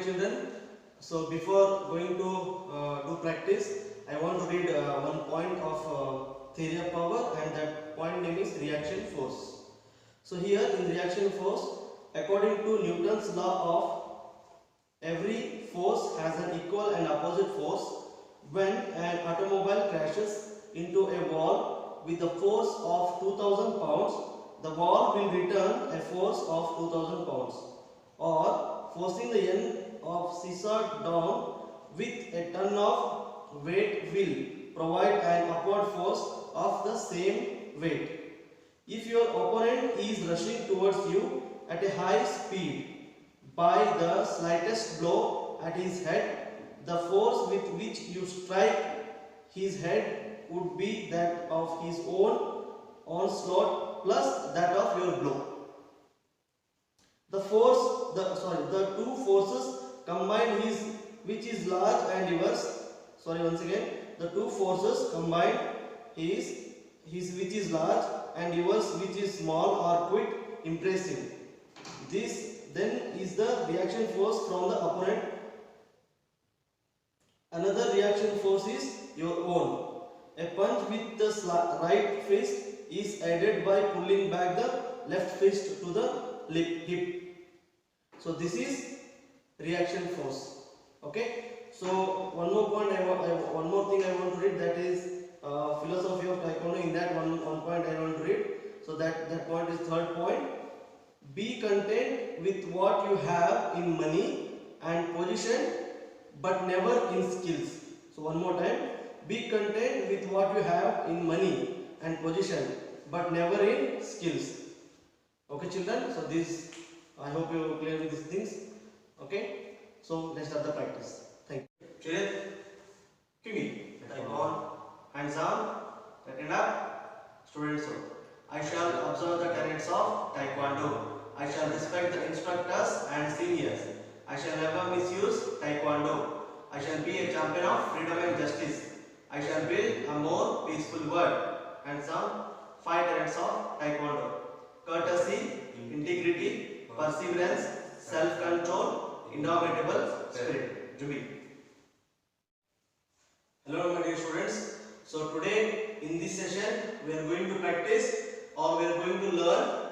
children. So before going to do practice, I want to read one point of theory of power, and that point name is reaction force. So here in reaction force, according to Newton's law of every force has an equal and opposite force. When an automobile crashes into a wall with a force of 2000 pounds, the wall will return a force of 2000 pounds. Or forcing the end of seesaw down with a ton of weight will provide an upward force of the same weight. If your opponent is rushing towards you at a high speed, by the slightest blow at his head, the force with which you strike his head would be that of his own onslaught plus that of your blow. The two forces combined which is large and yours. The two forces combined his which is large and yours which is small are quite impressive. This then is the reaction force from the opponent. Another reaction force is your own. A punch with the right fist is aided by pulling back the left fist to the hip. So this is reaction force. Okay. So one more thing I want to read, that is philosophy of Taekwondo. In that one point I want to read. So that point is third point. Be content with what you have in money and position, but never in skills. So one more time. Be content with what you have in money and position, but never in skills. Okay, children. So this, I hope you are clear with these things. Okay. So let's start the practice. Thank you. Children, give me on, hands down, stand up, students. I shall observe the tenets of Taekwondo. I shall respect the instructors and seniors. I shall never misuse Taekwondo. I shall be a champion of freedom and justice. I shall build a more peaceful world. And some 5 tenets of Taekwondo: courtesy, integrity, perseverance, self-control, indomitable spirit. Jubi. Hello my dear students. So today in this session we are going to practice, or we are going to learn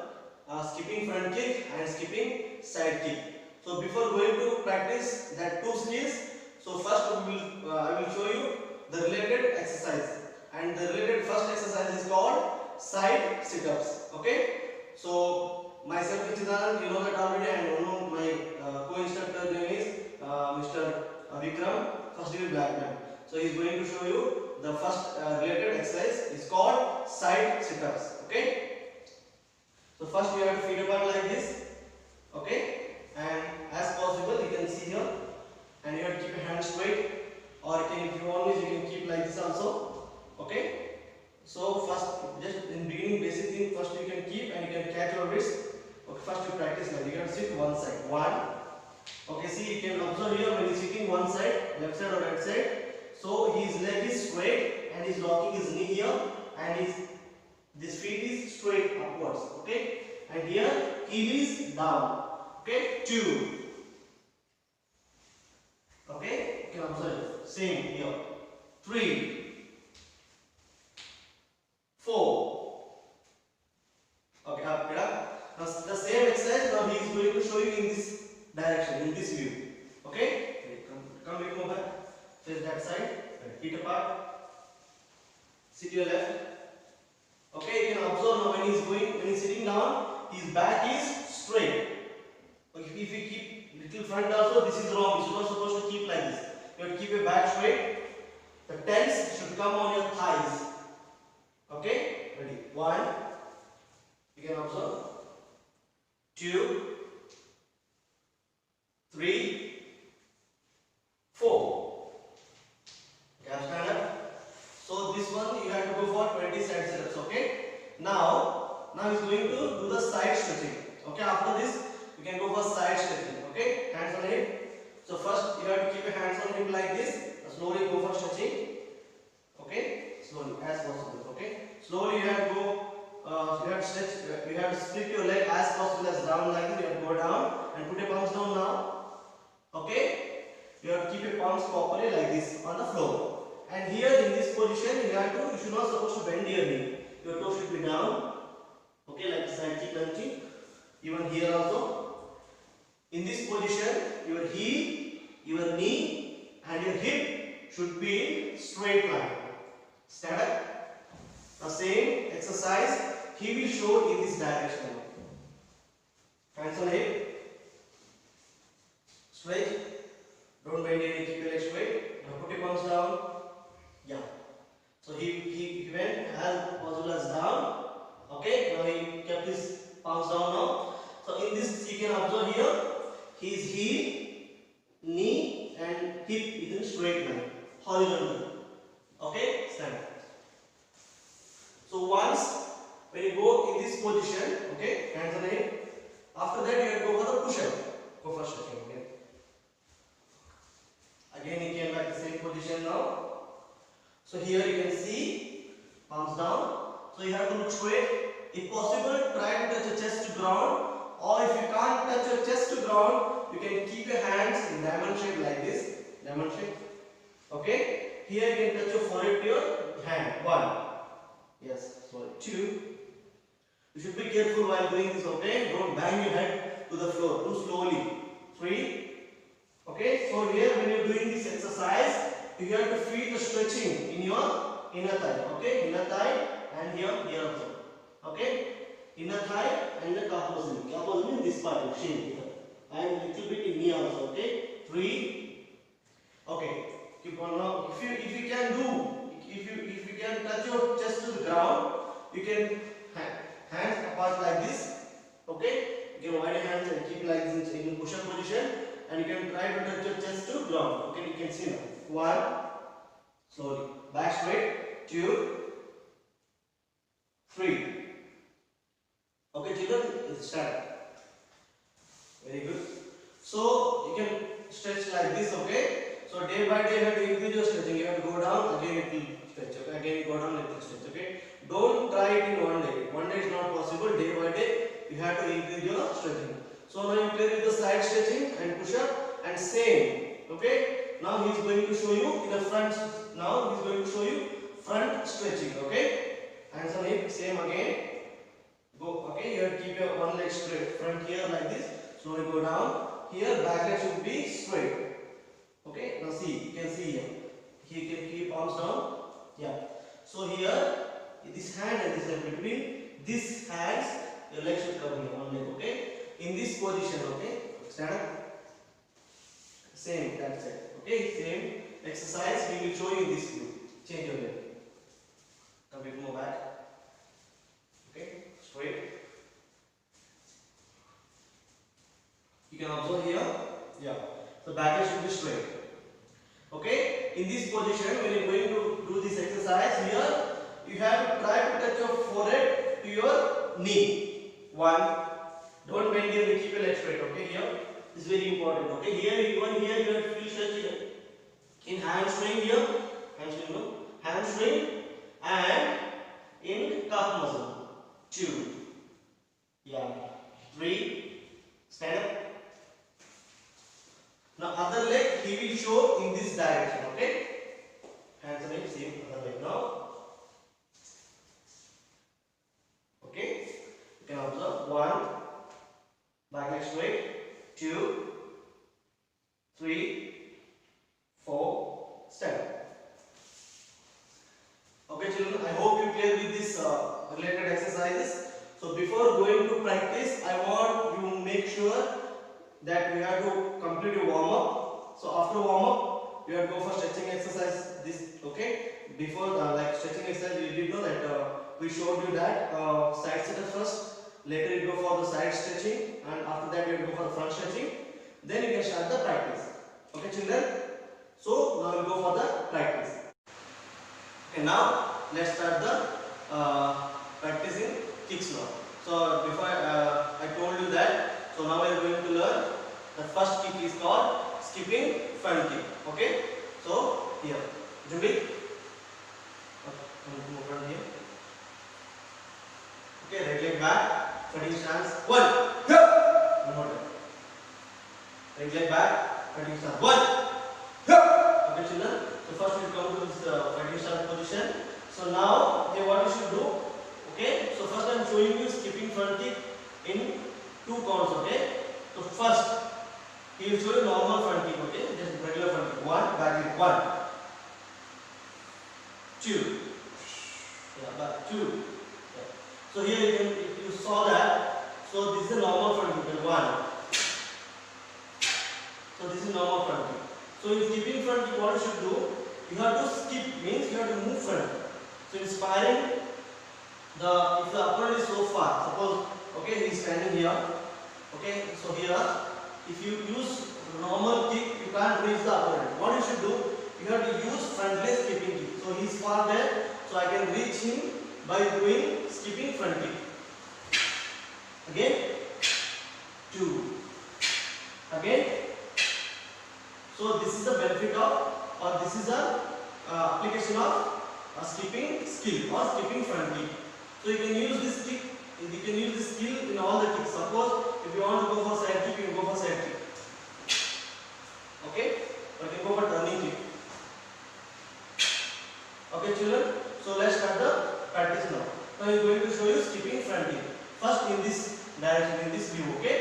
skipping front kick and skipping side kick. So before going to practice that two skills, so first I will show you the related exercise, and the related first exercise is called side sit-ups. Okay. So myself Chidanand, you know that already, and one of my co-instructor name is Mr. Vikram, first degree black belt. So he is going to show you the first related exercise is called side sit-ups. Okay. So first you have to feet apart like this. Okay, and as possible you can see here, and you have to keep your hands straight, or if you want, you can keep like this also. Okay. So first, just in beginning, basic thing, first you can keep and you can catch your wrist. Okay, first you practice like you can sit one side. One. Okay, see, you can observe here when he's sitting one side, left side or right side. So his leg is straight and he's locking his knee here, and this feet is straight upwards. Okay, and here heel is down. Okay, 2. Okay, you can observe same here. 3, 4. Okay, up, get up. Now the same exercise, now he is going to show you in this direction, in this view. Okay, come back over, face that side, feet apart, sit your left. Okay, you can observe now when he's sitting down, his back is straight. Okay, if you keep little front also, this is wrong. You're not supposed to keep like this. You have to keep your back straight. The tense should come on your thighs. Okay, ready? 1. You can observe. 2, 3, 4. Okay, stand up. So this one you have to go for 20 side sit-ups. Okay. Now he's going to do the side stretching. Okay. After this, you can go for side stretching. Okay. Hands on hip. So first you have to keep your hands on hip like this. Slowly go for stretching. Okay. Slowly as possible. Okay. Slowly you have to go. You have to stretch. You have to split your leg as possible as down like this. You palms properly like this on the floor. And here in this position, you should not supposed to bend your knee. Your toe should be down. Okay, like side cheek lunching. Even here also. In this position, your heel, your knee, and your hip should be in straight line. Stand up. The same exercise he will show in this direction. Hands on hip. Straight. Don't bend your knee. Keep your legs straight. Now put your palms down. Yeah. So he went as possible as down. Okay. Now he kept his palms down now. So in this you can observe here his heel, knee and hip is in straight line, horizontal. Okay. Stand. So once when you go in this position, okay, hands on the hip. After that you have to go for the push-up. Go for stretching. Okay. Again he came back to the same position now. So here you can see palms down. So you have to look straight. If possible, try to touch your chest to ground. Or if you can't touch your chest to ground, you can keep your hands in diamond shape like this. Diamond shape. Okay. Here you can touch your forehead to your hand. 1. Yes. Sorry. 2. You should be careful while doing this. Okay. Don't bang your head to the floor too slowly. 3. Okay. So here when you are doing this exercise, you have to feel the stretching in your inner thigh. Okay. Inner thigh and here also. Okay. Inner thigh and the calf muscle. Calf muscle means this part of shin here. And little bit in knee also. Okay. 3. Okay. Keep on now. If you can do, if you can touch your chest to the ground, you can hands apart like this. Okay. You can widen your hands and keep like this in push-up position. And you can try to touch your chest to ground. Okay. You can see now. 1. Slowly. Back straight. 2. 3. Okay, children, stand. Very good. So you can stretch like this. Okay. So day by day you have to increase your stretching. You have to go down, again it will stretch. Okay. Again you go down, it will stretch. Okay. Don't try it in one day. One day is not possible. Day by day you have to increase your stretching. So now you play with the side stretching and push up and same. Okay. Now he is going to show you in the front. Now he is going to show you front stretching. Okay. Hands on hip. Same again. Go. Okay. You have to keep your one leg straight. Front here like this. Slowly go down. Here back leg should be straight. Okay. Now see. You can see here. He can keep arms down. Yeah. So here this hand and this hand, between these hands your leg should come here. One leg. Okay. In this position. Okay. Stand up. Same, that's it. Okay, same exercise we will show you in this group. Change your leg. A bit more back. Okay, straight. You can observe here. Yeah. The back leg should be straight. Okay. In this position, when you are going to do this exercise here, you have to try to touch your forehead to your knee. 1. Don't bend your knee. Keep your leg straight. Okay, here. This is very important. Okay, here even here you have to feel stretch in hamstring here, hamstring and in calf muscle. 2. Yeah. 3. Stand up. Now other leg he will show in this direction. Okay. Hands on hip. Same other leg now. Okay. You can observe 1. Back leg straight. 2, 3, 4, stand. Okay, children, I hope you clear with this related exercises. So before going to practice, I want you to make sure that we have to complete your warm up. So after warm up, you have to go for stretching exercise. This okay. Before like stretching exercise, you did know that we showed you that side setup first. Later you go for the side stretching and after that you go for the front stretching. Then you can start the practice. Okay, children? So now we go for the practice. Okay, now let's start the practicing kicks now. So before I told you that, so now we are going to learn the first kick is called skipping front kick. Okay? So here, Judy. Move front here. Okay, right leg back. Cutting stance. 1. One more time. Right leg back. Cutting stance. 1. Okay, children. So first we come to this fighting stance position. So now here what you should do? Okay. So first I am showing you skipping front kick in 2 counts. Okay. So first he will show you normal front kick. Okay, just regular front kick. 1 back kick 1, 2. Yeah, back 2. Yeah. So here you can, if you saw that. So this is a normal front kick. 1. So this is normal front kick. So in skipping front kick, what you should do? You have to skip, means you have to move front. So in sparring, if the opponent is so far, suppose okay he is standing here. Okay, so here if you use normal kick, you can't reach the opponent. What you should do? You have to use frontless skipping kick. So he is far there, so I can reach him by doing skipping front kick. Again, 2. Again. So this is the benefit of, or this is a application of a skipping skill or skipping front kick. So you can use this kick, you can use this skill in all the kicks. Suppose if you want to go for side kick, you can go for side kick. Okay, or you can go for turning kick. Okay, children. So let's start the practice now. Now I am going to show you skipping front kick. First in this direction, in this view. Okay.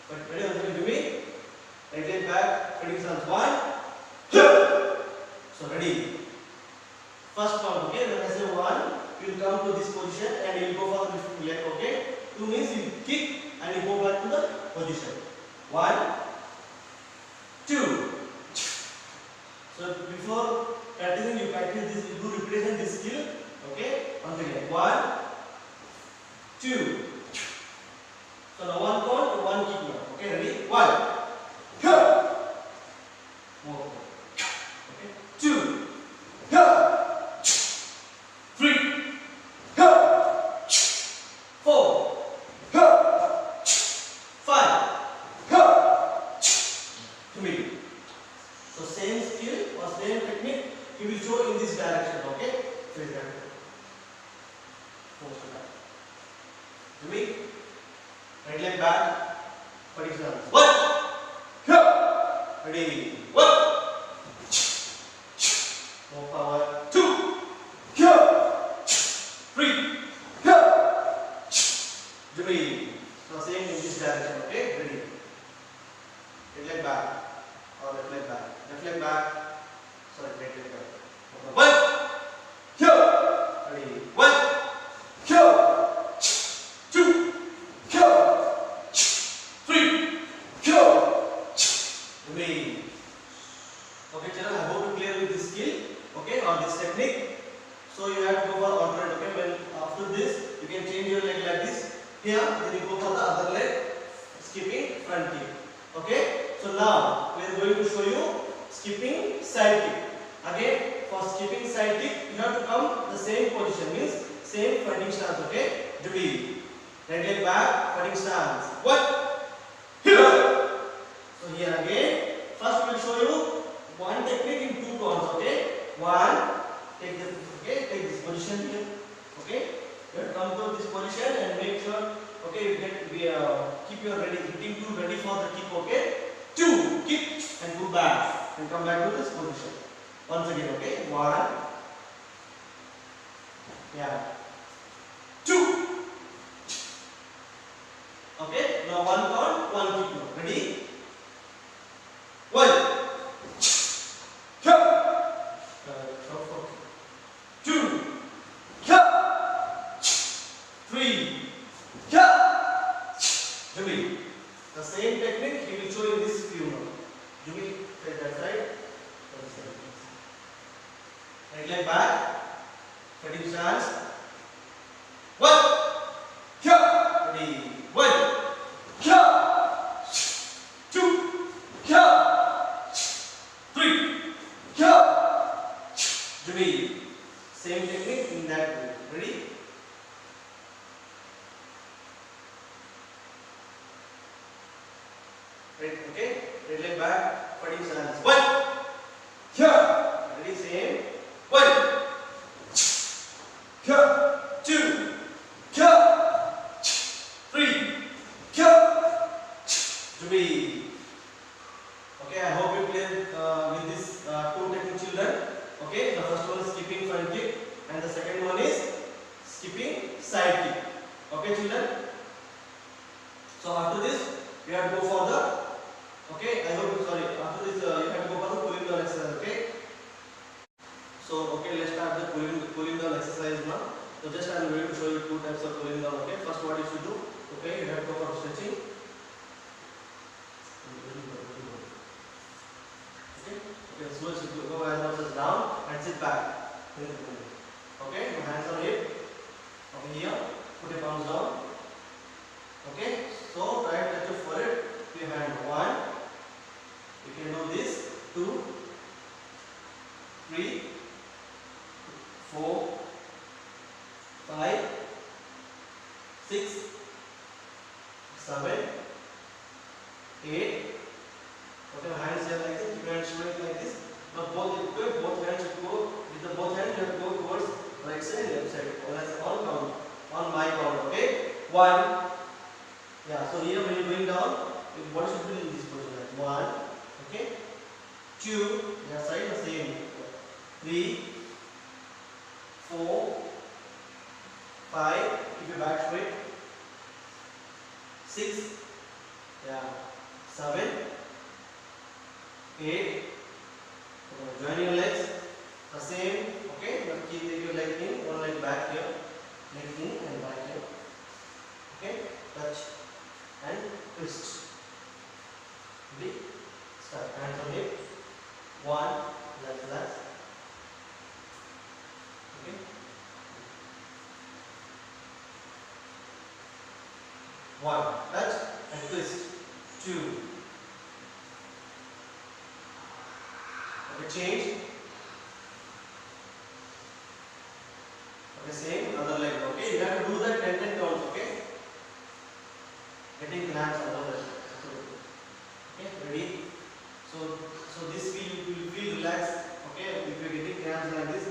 But ready? I'm going to do it. Right leg back, fighting stance 1. So ready. First count, okay? When I say 1, you will come to this position and you will go for the lifting leg, okay? 2 means you kick and you go back to the position. 1, 2. So before practicing, you practice this, you do repetition this skill, okay? Once again, 1, 2. So now 1 count, 1 kick now, okay? Ready? 1. More. Okay. 2. 3. 4. 5. 3. So same skill or same technique he will show in this direction. Okay. So is that most of that. Ready? Right leg back. Fighting stance. 1. Ready. 1. More power. 2. 3. 3. So same in this direction. Okay. Ready. Right leg back. Or left leg back. Left leg back. Sorry, right leg back. 1. Ready. 1. 2. 3. 3. Okay, children, I hope you clear with this skill, okay, or this technique. So you have to go for alternate, okay. When after this, you can change your leg like this. Here, then you go for the other leg, skipping front kick. Okay. So now we are going to show you skipping side kick. Again, for skipping side kick, you have to come the same position, means same fighting stance. Okay. Ready. Right leg back, fighting stance. 1. So here again, first we will show you one technique in 2 counts. Okay. 1. Take this. Okay. Take this position here. Okay. You have to come to this position and make sure. Okay. You keep your ready hitting tool ready for the kick. Okay. 2. Kick and go back and come back to this position. Once again. Okay. 1. Yeah. 2. Okay. Now 1 count, 1 kick. Now. Ready? 1. 2. 3. Jimmy. The same technique he will show in this view now. Jimmy, take that side. Right leg back. Fighting stance. 1. Ready. 1. 2. 3. Jimmy. Same technique in that way. Ready? Right, okay. Right leg back. Fighting stance. 1. Ready? Same. 1. 2. 3. 3. Okay, I hope you clear with this Okay, children. So after this, we have to go for the. Okay, I hope. Sorry. After this, you have to go for the cooling down exercise. Okay. So okay, let's start the cooling down exercise now. So just I am going to show you two types of cooling down. Okay. First, what you should do. Okay, you have to go for stretching. Okay, so you go hands up down and sit back. Okay, your hands on hip. Okay, here, put your palms down. Okay, so try to touch your forehead with your hand. 1, you can do this. 2, 3, 4, 5, 6, 7, 8. Okay, hands here like this, keep your hands straight like this. Now both hands should go, with the both hands you have to go towards right side and left side. And that's on count, on my count, okay? 1. Yeah, so here when you're going down, what should be in this position? Like 1, okay? 2, yeah, side the same. 3, 4, 5, keep your back straight. 6, yeah, 7, 8. Join your legs the same. Okay, but keep your leg in, one leg back here, leg in and back here. Okay, touch and twist. Ready? Start. Hands on hip. 1, left. Okay. 1, touch and twist. 2. Okay, change. Okay, same, another leg. Okay, you have to do that 10 counts. Okay, getting cramps another leg. Okay, ready? So this will feel relaxed. Okay, if you are getting cramps like this,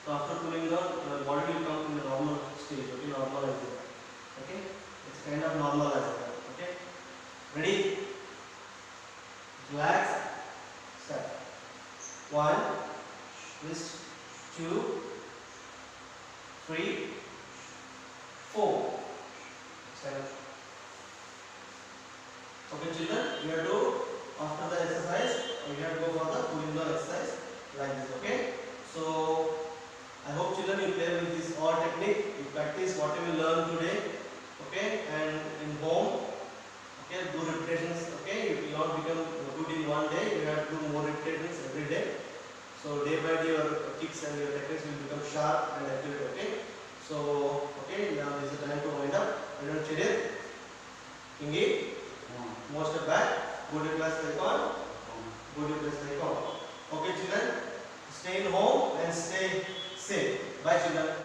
so after cooling down, your body will come in the normal stage. Okay, normalize it. Okay, it's kind of normalized. Okay, ready? Relax. Start. 1, twist. 2, 3, 4. Start. Okay, children, you have to, after the exercise, you have to go for the cooling down exercise like this. Okay, so I hope children you play with this all technique, you practice whatever you learn today. Okay, and in home, okay, do repetitions. Okay, if you not become good in one day, you have to do more repetitions every day. So day by day your kicks and your techniques will become sharp and accurate. Okay, so okay, now this is the time to wind up. I don't cheat it. Ingi. More step back, go to class icon, go to class icon. Okay children, stay in home and stay safe. Bye children.